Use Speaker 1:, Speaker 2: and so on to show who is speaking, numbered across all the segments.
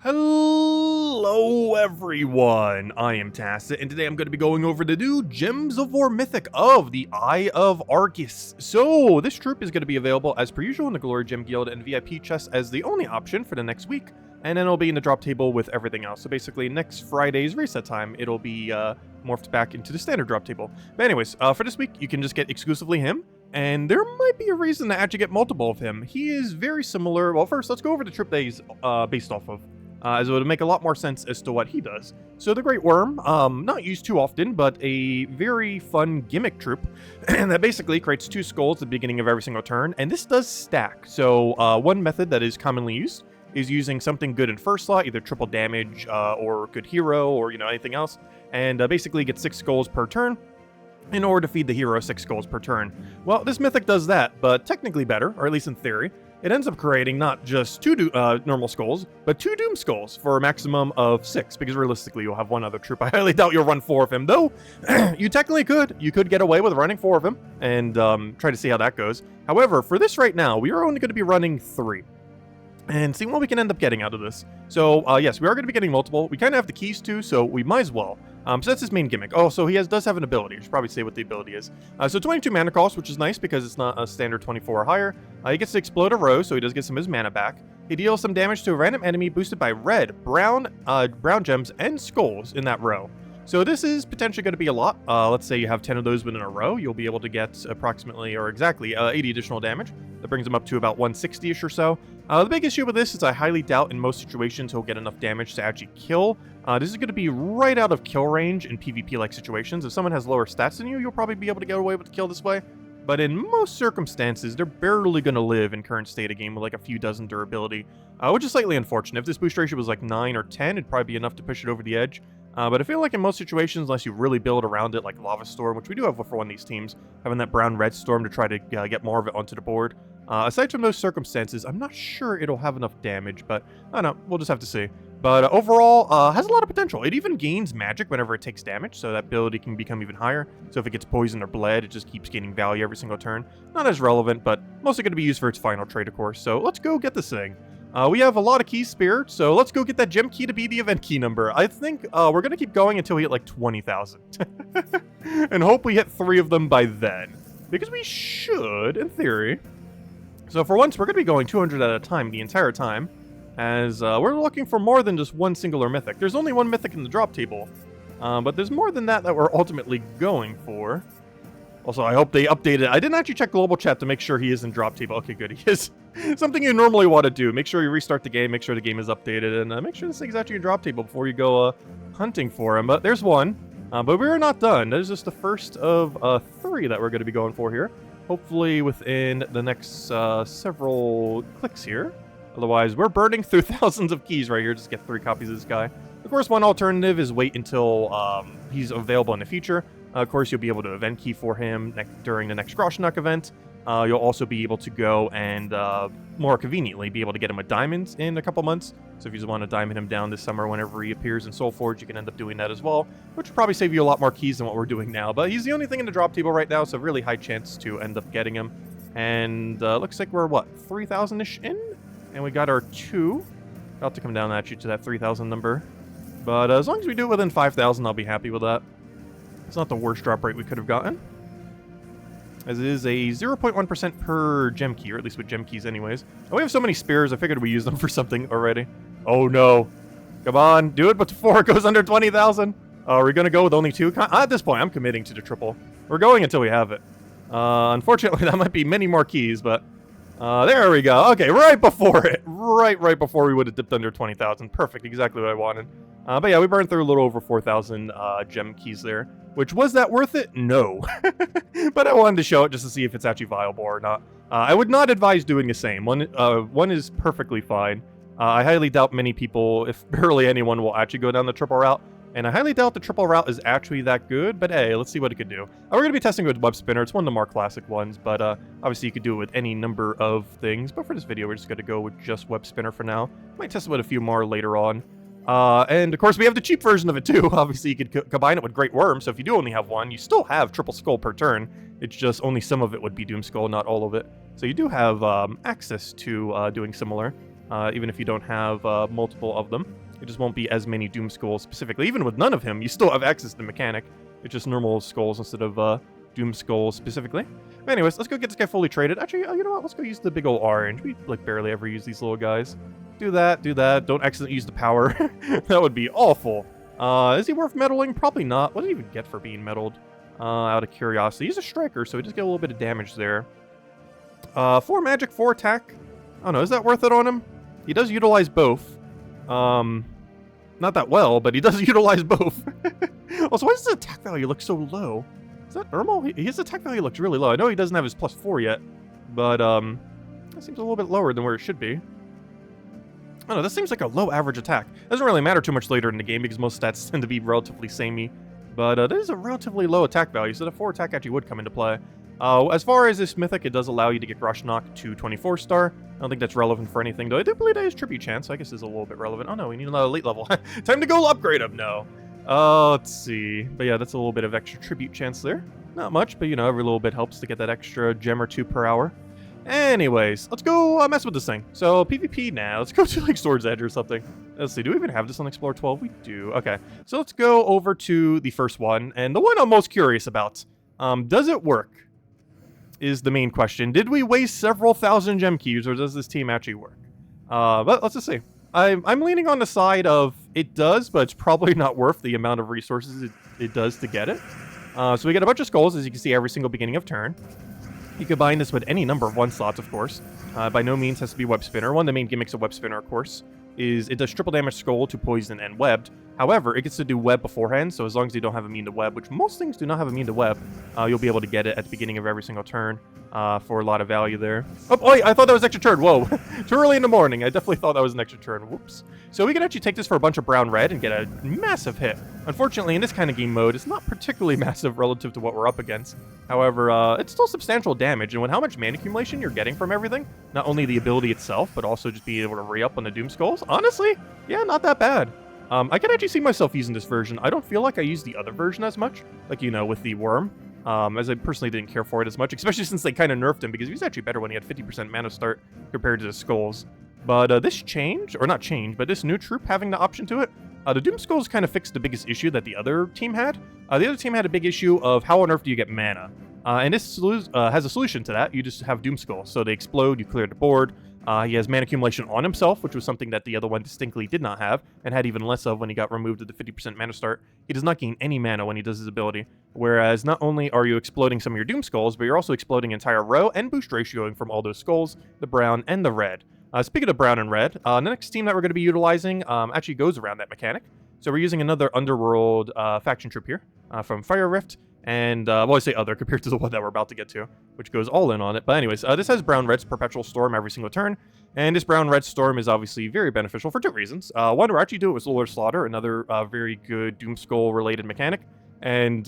Speaker 1: Hello everyone, I am Tacit, and today I'm going to be going over the new Gems of War Mythic of the Eye of Arges. So, this troop is going to be available as per usual in the Glory Gem Guild and VIP chests as the only option for the next week, and then it'll be in the drop table with everything else. So basically, next Friday's reset time, it'll be morphed back into the standard drop table. But anyways, for this week, you can just get exclusively him. And there might be a reason to actually get multiple of him. He is very similar. Well, first, let's go over the troop that he's based off of, as it would make a lot more sense as to what he does. So the Great Worm, not used too often, but a very fun gimmick troop, and that basically creates 2 skulls at the beginning of every single turn, and this does stack. So one method that is commonly used is using something good in first slot, either triple damage or good hero or anything else, and basically get 6 skulls per turn in order to feed the hero 6 skulls per turn. Well, this mythic does that, but technically better, or at least in theory. It ends up creating not just 2 normal skulls, but 2 Doomskulls for a maximum of 6, because realistically you'll have one other troop. I highly doubt you'll run 4 of him, though you technically could. You could get away with running 4 of him and try to see how that goes. However, for this right now, we are only going to be running 3. And see what we can end up getting out of this. So, yes, we are going to be getting multiple. We kind of have the keys too, so we might as well. So that's his main gimmick. Oh, so he does have an ability. I should probably say what the ability is. So 22 mana cost, which is nice because it's not a standard 24 or higher. He gets to explode a row, so he does get some of his mana back. He deals some damage to a random enemy boosted by red, brown gems, and skulls in that row. So this is potentially going to be a lot. Let's say you have 10 of those within a row. You'll be able to get approximately, or exactly, 80 additional damage. That brings him up to about 160-ish or so. The big issue with this is I highly doubt in most situations he'll get enough damage to actually kill. This is going to be right out of kill range in PvP-like situations. If someone has lower stats than you, you'll probably be able to get away with the kill this way. But in most circumstances, they're barely going to live in current state of game with like a few dozen durability, which is slightly unfortunate. If this boost ratio was like 9 or 10, it'd probably be enough to push it over the edge. But I feel like in most situations, unless you really build around it, like Lava Storm, which we do have for one of these teams, having that brown-red storm to try to get more of it onto the board. Aside from those circumstances, I'm not sure it'll have enough damage, but I don't know, we'll just have to see. But overall, has a lot of potential. It even gains magic whenever it takes damage, so that ability can become even higher. So if it gets poisoned or bled, it just keeps gaining value every single turn. Not as relevant, but mostly going to be used for its final trait, of course. So let's go get this thing. We have a lot of keys spared, so let's go get that gem key to be the event key number. I think we're going to keep going until we hit like 20,000. And hope we hit 3 of them by then. Because we should, in theory. So for once, we're going to be going 200 at a time the entire time. As we're looking for more than just one singular mythic. There's only one mythic in the drop table. But there's more than that we're ultimately going for. Also, I hope they updated. I didn't actually check global chat to make sure he is in drop table. Okay, good. He is. Something you normally want to do. Make sure you restart the game, make sure the game is updated, and make sure this thing's actually in drop table before you go hunting for him. But there's one. But we're not done. That is just the first of 3 that we're going to be going for here. Hopefully within the next several clicks here. Otherwise, we're burning through thousands of keys right here just to get 3 copies of this guy. Of course, one alternative is wait until he's available in the future. Of course, you'll be able to event key for him during the next Groshnak event. You'll also be able to go and, more conveniently, be able to get him a diamond in a couple months. So if you just want to diamond him down this summer whenever he appears in Soulforge, you can end up doing that as well, which will probably save you a lot more keys than what we're doing now. But he's the only thing in the drop table right now, so really high chance to end up getting him. And looks like we're, what, 3,000-ish in? And we got our 2. About to come down actually to that 3,000 number. But as long as we do it within 5,000, I'll be happy with that. It's not the worst drop rate we could have gotten. As it is a 0.1% per gem key, or at least with gem keys anyways. And we have so many spears, I figured we used them for something already. Oh no. Come on, do it before it goes under 20,000. Are we going to go with only 2? At this point, I'm committing to the triple. We're going until we have it. Unfortunately, that might be many more keys, but... there we go. Okay, right before it. Right before we would have dipped under 20,000. Perfect, exactly what I wanted. But yeah, we burned through a little over 4,000 gem keys there. Which, was that worth it? No. But I wanted to show it just to see if it's actually viable or not. I would not advise doing the same. One is perfectly fine. I highly doubt many people, if barely anyone, will actually go down the triple route. And I highly doubt the triple route is actually that good, but hey, let's see what it could do. We're going to be testing it with Web Spinner. It's one of the more classic ones, but obviously you could do it with any number of things. But for this video, we're just going to go with just Web Spinner for now. Might test it with a few more later on. And of course, we have the cheap version of it too. Obviously, you could combine it with Great Worm, so if you do only have one, you still have triple skull per turn. It's just only some of it would be Doomskull, not all of it. So you do have access to doing similar. even if you don't have multiple of them. It just won't be as many Doomskulls specifically. Even with none of him, you still have access to mechanic. It's just normal skulls instead of Doomskull specifically. But anyways, let's go get this guy fully traded. Actually, you know what? Let's go use the big old orange. We like barely ever use these little guys. Do that, do that. Don't accidentally use the power. That would be awful. Is he worth meddling? Probably not. What did he even get for being meddled? Out of curiosity. He's a striker, so he does get a little bit of damage there. 4 magic, 4 attack. I don't know, is that worth it on him? He does utilize both. Not that well, but he does utilize both. Also, why does his attack value look so low? Is that normal? His attack value looks really low. I know he doesn't have his +4 yet, but that seems a little bit lower than where it should be. I don't know, this seems like a low average attack. Doesn't really matter too much later in the game because most stats tend to be relatively samey. But that is a relatively low attack value, so the 4 attack actually would come into play. As far as this mythic, it does allow you to get Rush Knock to 24 star. I don't think that's relevant for anything, though. I do believe that is tribute chance, so I guess it's a little bit relevant. Oh no, we need another elite level. Time to go upgrade him, no. Let's see. But yeah, that's a little bit of extra tribute chance there. Not much, but you know, every little bit helps to get that extra gem or 2 per hour. Anyways, let's go mess with this thing. So PvP now. Let's go to like Sword's Edge or something. Let's see. Do we even have this on Explore 12? We do. Okay. So let's go over to the first one. And the one I'm most curious about. Does it work? Is the main question. Did we waste several thousand gem cubes, or does this team actually work? But let's just see. I'm leaning on the side of it does, but it's probably not worth the amount of resources it does to get it. So we get a bunch of skulls, as you can see, every single beginning of turn. You combine this with any number of 1 slots, of course. By no means has to be Web Spinner. One of the main gimmicks of Web Spinner, of course, is it does triple damage skull to poison and webbed. However, it gets to do web beforehand, so as long as you don't have immune to web, which most things do not have immune to web, you'll be able to get it at the beginning of every single turn for a lot of value there. Oh, wait, I thought that was extra turn. Whoa, too early in the morning. I definitely thought that was an extra turn. Whoops. So we can actually take this for a bunch of brown-red and get a massive hit. Unfortunately, in this kind of game mode, it's not particularly massive relative to what we're up against. However, it's still substantial damage, and with how much mana accumulation you're getting from everything, not only the ability itself, but also just being able to re-up on the Doomskulls, honestly, yeah, not that bad. I can actually see myself using this version. I don't feel like I use the other version as much, like, you know, with the worm, as I personally didn't care for it as much, especially since they kind of nerfed him, because he was actually better when he had 50% mana start compared to the skulls. But this change, or not change, but this new troop having the option to it, the Doomskulls kind of fixed the biggest issue that the other team had. The other team had a big issue of how on earth do you get mana? And this has a solution to that. You just have Doomskull. So they explode, you clear the board. He has mana accumulation on himself, which was something that the other one distinctly did not have, and had even less of when he got removed at the 50% mana start. He does not gain any mana when he does his ability, whereas not only are you exploding some of your Doomskulls, but you're also exploding entire row and boost ratioing from all those skulls, the brown and the red. Speaking of brown and red, the next team that we're going to be utilizing actually goes around that mechanic. So we're using another Underworld faction troop here from Fire Rift. And, well, I say other compared to the one that we're about to get to, which goes all in on it. But anyways, this has Brown-Red's Perpetual Storm every single turn. And this Brown-Red Storm is obviously very beneficial for 2 reasons. One, we're actually doing it with Lord Slaughter, another very good Doomskull-related mechanic. And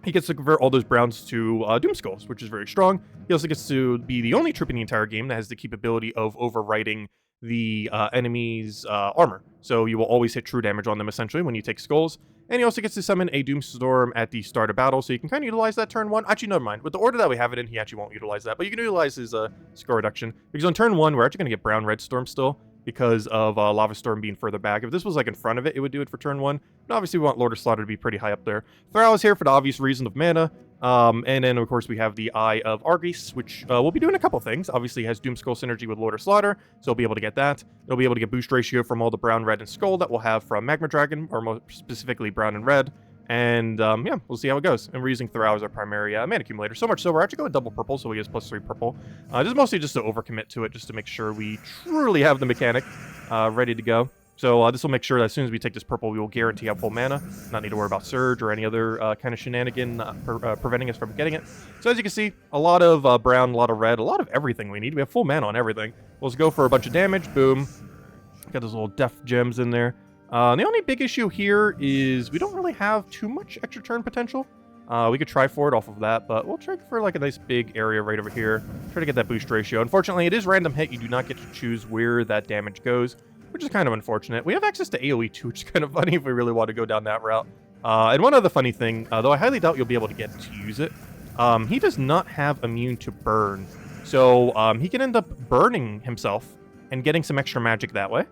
Speaker 1: he gets to convert all those Browns to Doomskulls, which is very strong. He also gets to be the only troop in the entire game that has the capability of overwriting the enemy's armor. So you will always hit true damage on them, essentially, when you take skulls. And he also gets to summon a Doomstorm at the start of battle, so you can kind of utilize that turn 1. Actually, never mind. With the order that we have it in, he actually won't utilize that. But you can utilize his score reduction. Because on turn 1, we're actually going to get Brown-Red Storm still, because of Lava Storm being further back. If this was like in front of it, it would do it for turn 1. But obviously, we want Lord of Slaughter to be pretty high up there. Thrall is here for the obvious reason of mana. And then, of course, we have the Eye of Arges, which will be doing a couple things. Obviously, it has Doomskull synergy with Lord of Slaughter, so we'll be able to get that. It'll be able to get boost ratio from all the brown, red, and skull that we'll have from Magma Dragon, or more specifically brown and red. And, yeah, we'll see how it goes. And we're using Thrall as our primary mana accumulator. So much so, we're actually going double purple, so he has +3 purple. This is mostly just to overcommit to it, just to make sure we truly have the mechanic ready to go. So this will make sure that as soon as we take this purple, we will guarantee have full mana. Not need to worry about Surge or any other kind of shenanigan preventing us from getting it. So as you can see, a lot of brown, a lot of red, a lot of everything we need. We have full mana on everything. Let's go for a bunch of damage. Boom. Got those little death gems in there. The only big issue here is we don't really have too much extra turn potential. We could try for it off of that, but we'll try for like a nice big area right over here. Try to get that boost ratio. Unfortunately, it is random hit. You do not get to choose where that damage goes, which is kind of unfortunate. We have access to AoE too, which is kind of funny if we really want to go down that route. And one other funny thing, though I highly doubt you'll be able to get to use it, he does not have immune to burn. So he can end up burning himself and getting some extra magic that way.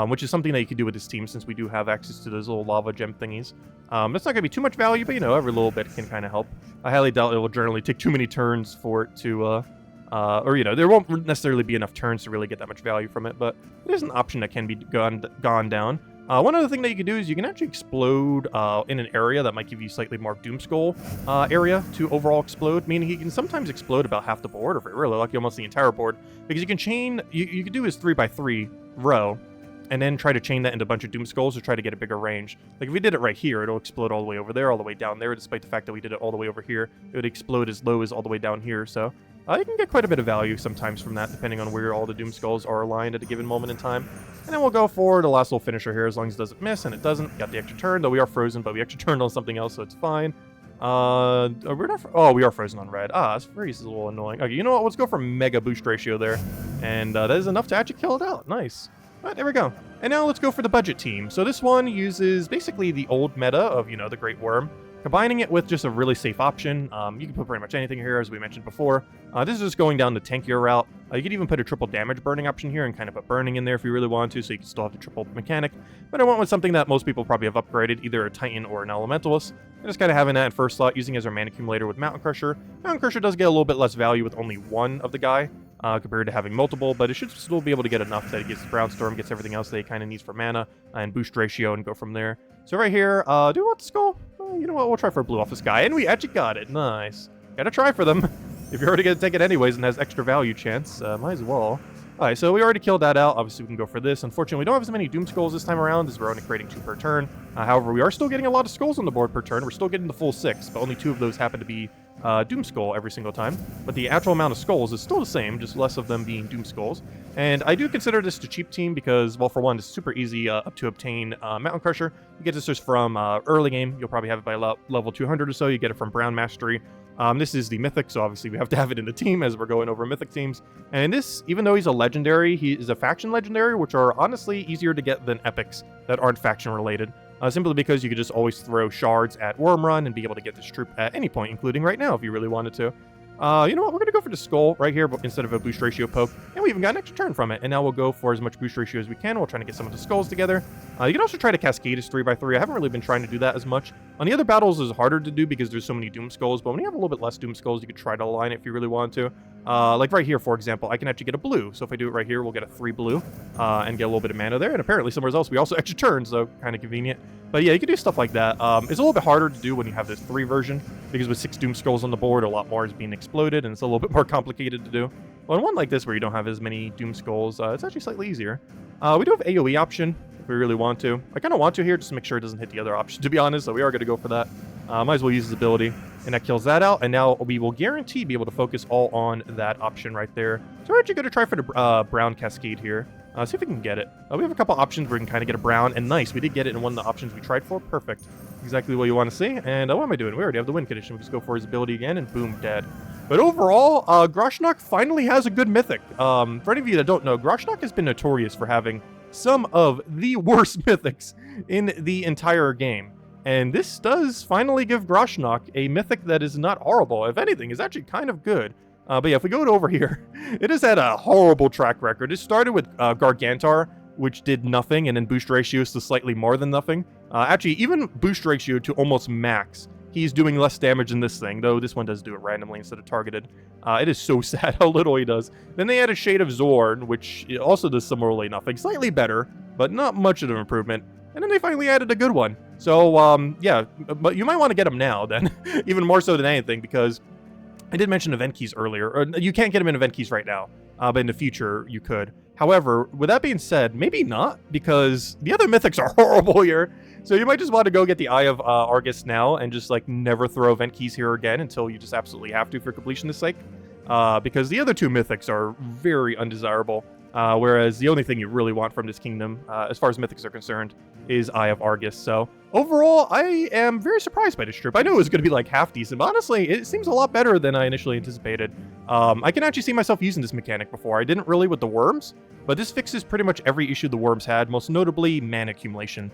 Speaker 1: Which is something that you can do with this team since we do have access to those little lava gem thingies. That's not going to be too much value, but, you know, every little bit can kind of help. I highly doubt it will generally take too many turns for it to, or, you know, there won't necessarily be enough turns to really get that much value from it, but it is an option that can be gone down. One other thing that you can do is you can actually explode in an area that might give you slightly more Doomskull area to overall explode, meaning you can sometimes explode about half the board, or if you're really lucky, almost the entire board, because you can chain, you can do his 3x3 row, and then try to chain that into a bunch of Doomskulls to try to get a bigger range. Like, if we did it right here, it'll explode all the way over there, all the way down there, despite the fact that we did it all the way over here. It would explode as low as all the way down here, so you can get quite a bit of value sometimes from that, depending on where all the Doomskulls are aligned at a given moment in time. And then we'll go for the last little finisher here, as long as it doesn't miss, and it doesn't. Got the extra turn, though we are frozen, but we extra turned on something else, so it's fine. We're not we are frozen on red. This freeze is a little annoying. Okay, you know what? Let's go for mega boost ratio there. And that is enough to actually kill it out. Nice. Alright, there we go. And now let's go for the budget team. So this one uses basically the old meta of, you know, the Great Worm, combining it with just a really safe option. You can put pretty much anything here, as we mentioned before. This is just going down the tankier route. You could even put a triple damage burning option here and kind of put burning in there if you really want to, so you can still have the triple mechanic. But I went with something that most people probably have upgraded, either a Titan or an Elementalist. And just kind of having that in first slot, using as our mana accumulator with Mountain Crusher. Mountain Crusher does get a little bit less value with only one of the guy, compared to having multiple, but it should still be able to get enough that it gets Brownstorm, gets everything else that it kind of needs for mana, and boost ratio, and go from there. So right here, do we want the skull? You know what, we'll try for a blue off this guy, and we actually got it. Nice. Gotta try for them. If you're already gonna take it anyways and has extra value chance, might as well. Alright, so we already killed that out. Obviously, we can go for this. Unfortunately, we don't have as many Doomskulls this time around, as we're only creating 2 per turn. However, we are still getting a lot of skulls on the board per turn. We're still getting the full 6, but only 2 of those happen to be Doomskull every single time. But the actual amount of skulls is still the same, just less of them being Doomskulls. And I do consider this a cheap team because, well, for one, it's super easy to obtain Mountain Crusher. You get this just from early game. You'll probably have it by level 200 or so. You get it from Brown Mastery. This is the Mythic, so obviously we have to have it in the team as we're going over Mythic teams. And this, even though he's a Legendary, he is a Faction Legendary, which are honestly easier to get than Epics that aren't Faction related. Simply because you could just always throw shards at Worm Run and be able to get this troop at any point, including right now if you really wanted to. You know what, we're going to go for the skull right here instead of a boost ratio poke, and we even got an extra turn from it, and now we'll go for as much boost ratio as we can. We'll try to get some of the skulls together. You can also try to cascade his 3x3. I haven't really been trying to do that as much. On the other battles, it's harder to do because there's so many Doomskulls, but when you have a little bit less Doomskulls, you could try to align it if you really want to. Like right here, for example, I can actually get a blue. So if I do it right here, we'll get a 3 blue and get a little bit of mana there. And apparently somewhere else, we also extra turn, so kind of convenient. But yeah, you can do stuff like that. It's a little bit harder to do when you have this 3 version, because with 6 Doomskulls on the board, a lot more is being exploded, and it's a little bit more complicated to do. Well, in one like this, where you don't have as many Doomskulls, it's actually slightly easier. We do have AoE option, if we really want to. I kind of want to here, just to make sure it doesn't hit the other option, to be honest, so we are going to go for that. Might as well use his ability, and that kills that out, and now we will guarantee be able to focus all on that option right there. So we're actually going to try for the Brown Cascade here. See if we can get it. We have a couple options where we can kind of get a brown, and nice, we did get it in one of the options we tried for. Perfect. Exactly what you want to see. And what am I doing? We already have the win condition. We just go for his ability again, and boom, dead. But overall, Groshnok finally has a good Mythic. For any of you that don't know, Groshnok has been notorious for having some of the worst Mythics in the entire game. And this does finally give Groshnok a Mythic that is not horrible. If anything, is actually kind of good. But yeah, if we go over here, it has had a horrible track record. It started with Gargantar, which did nothing, and then boost ratios to slightly more than nothing. Actually, even boost ratio to almost max, he's doing less damage than this thing, though this one does do it randomly instead of targeted. It is so sad how little he does. Then they added Shade of Zorn, which also does similarly nothing. Slightly better, but not much of an improvement. And then they finally added a good one. So, yeah, but you might want to get him now, then, even more so than anything, because I did mention event keys earlier. Or you can't get them in event keys right now, but in the future you could. However, with that being said, maybe not, because the other Mythics are horrible here. So you might just want to go get the Eye of Arges now and just like never throw event keys here again until you just absolutely have to for completion's sake. Because the other 2 Mythics are very undesirable. Whereas the only thing you really want from this kingdom, as far as Mythics are concerned, is Eye of Arges. So overall, I am very surprised by this trip. I knew it was going to be like half decent, but honestly, it seems a lot better than I initially anticipated. I can actually see myself using this mechanic before. I didn't really with the worms, but this fixes pretty much every issue the worms had, most notably mana accumulation.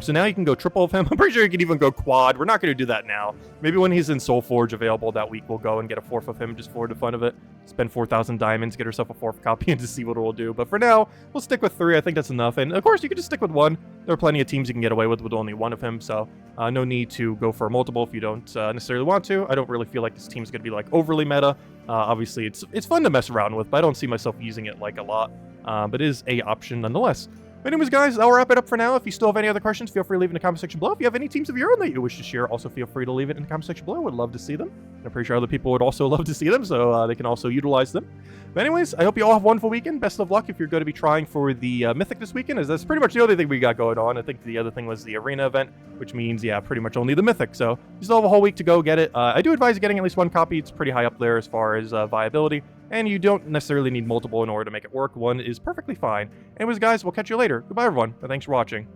Speaker 1: So now you can go triple of him. I'm pretty sure you can even go quad. We're not going to do that now. Maybe when he's in Soul Forge available that week, we'll go and get a 4th of him just for the fun of it. spend 4,000 diamonds, get herself a 4th copy, and to see what it will do. But for now, we'll stick with 3. I think that's enough. And of course, you could just stick with 1. There are plenty of teams you can get away with only 1 of him, so no need to go for a multiple if you don't necessarily want to. I don't really feel like this team's going to be like overly meta. Obviously, it's fun to mess around with, but I don't see myself using it like a lot. But it is a option nonetheless. But anyways, guys, I'll wrap it up for now. If you still have any other questions, feel free to leave in the comment section below. If you have any teams of your own that you wish to share, also feel free to leave it in the comment section below. I would love to see them. I'm pretty sure other people would also love to see them, so they can also utilize them. But anyways, I hope you all have a wonderful weekend. Best of luck if you're going to be trying for the Mythic this weekend, as that's pretty much the only thing we got going on. I think the other thing was the Arena event, which means, yeah, pretty much only the Mythic. So you still have a whole week to go get it. I do advise getting at least 1 copy. It's pretty high up there as far as viability. And you don't necessarily need multiple in order to make it work. 1 is perfectly fine. Anyways, guys, we'll catch you later. Goodbye, everyone. And thanks for watching.